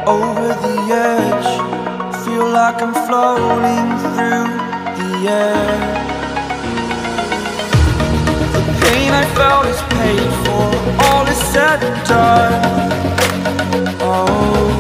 Over the edge, feel like I'm floating through the air. The pain I felt is paid for, all is said and done. Oh,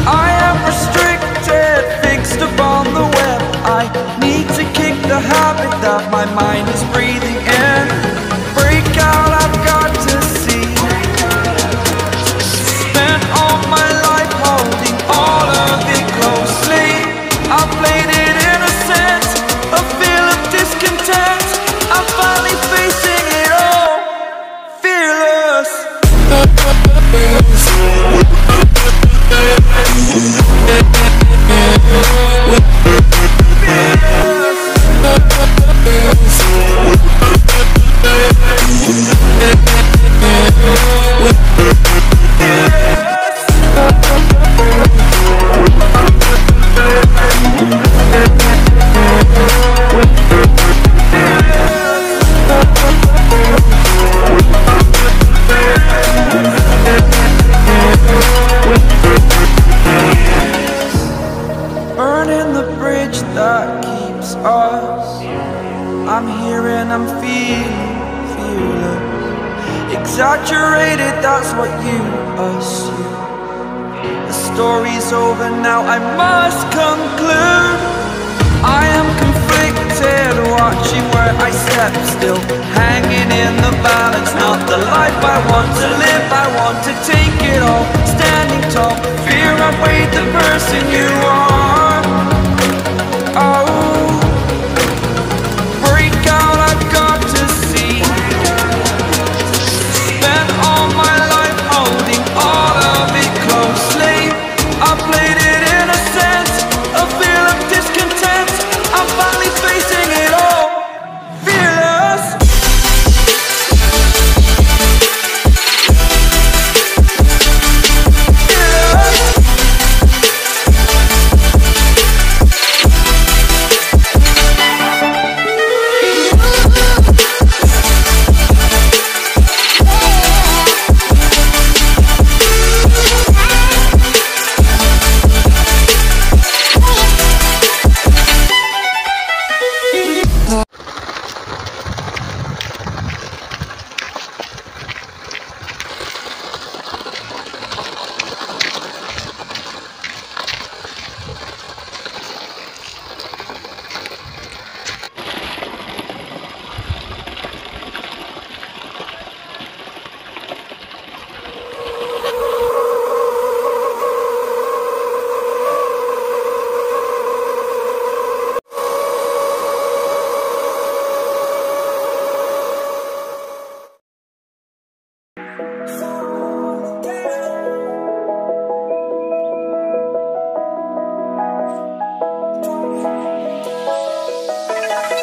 I am restricted, fixed upon the web. I need to kick the habit that my mind is breathing in. Break out, I've got to see. Spent all my life holding all of it closely. I played it innocent, a feel of discontent. I'm finally facing it all, fearless. Burning the bridge that keeps us. I'm here and I'm feeling fearless. Exaggerated, that's what you assume. The story's over now, I must conclude. I am conflicted, watching where I step still, hanging in the balance. Not the life I want to live, I want to take it all. Standing tall, fear outweighed the person you are. Oh, break out, I've got to see. Spent all my life holding all of it closely. I played it innocent, a feel of discontent. I'm finally facing it all, fearless.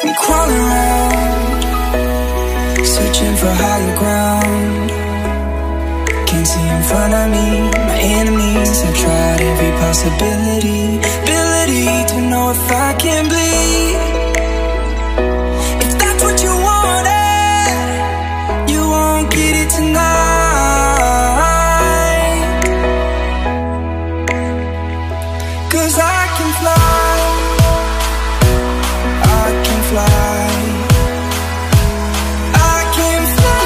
I'm crawling around, searching for higher ground. Can't see in front of me, my enemies. I've tried every possibility, ability to know if I can bleed. If that's what you wanted, you won't get it tonight. 'Cause I can fly, I can fly, I can fly.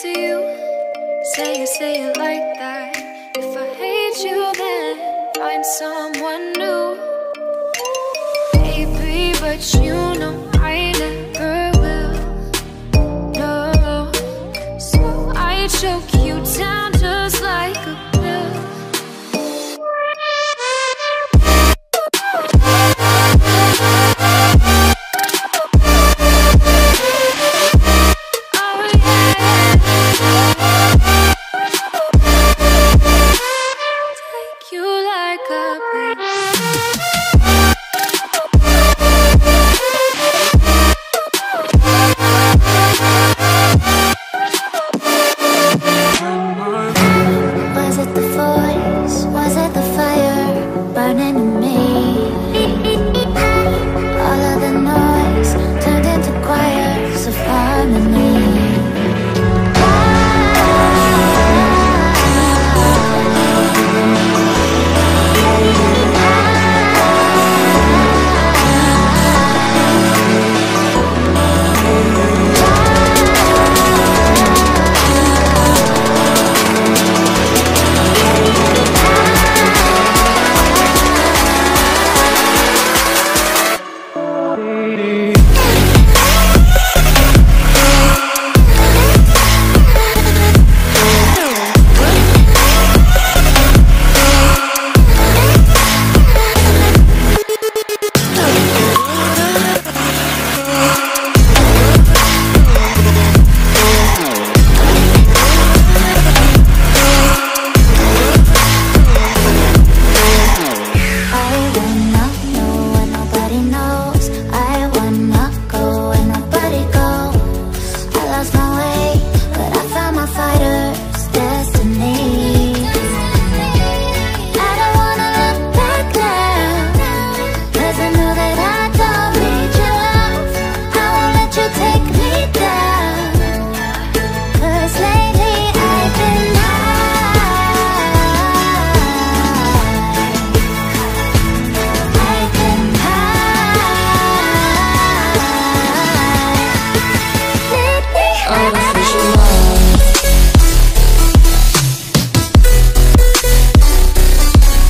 to you. Say it like that. If I hate you, then find someone new. Baby, but you know I never will. No, so I choke you down just like a pill.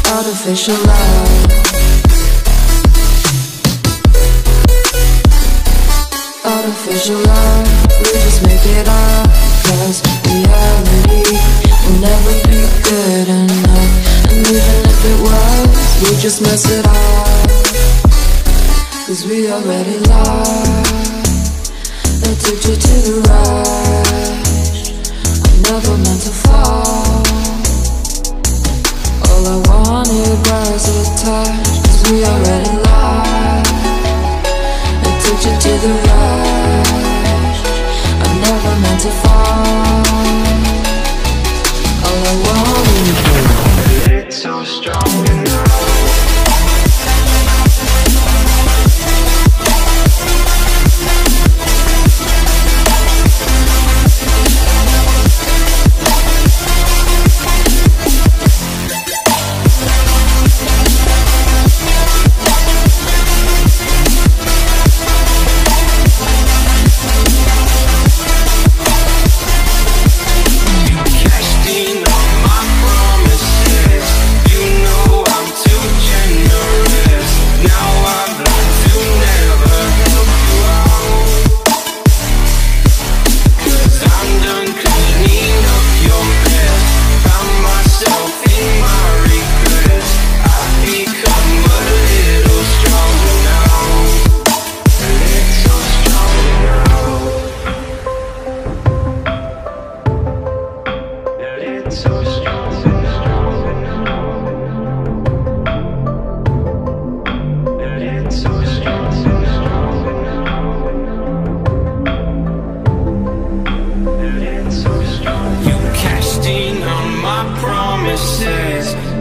Artificial love. Artificial love. We just make it up, 'cause reality will never be good enough. And even if it was, we just mess it up, 'cause we already lost. Addicted to the rush. I never meant to fall. All I wanted was a touch, 'cause we already lost. Addicted to the rush. I never meant to fall. All I wanted was it's so strong enough.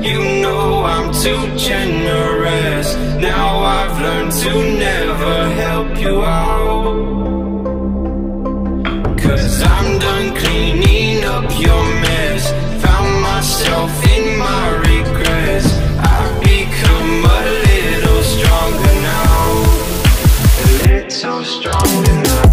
You know I'm too generous. Now I've learned to never help you out, 'cause I'm done cleaning up your mess. Found myself in my regrets. I've become a little stronger now. A little stronger now.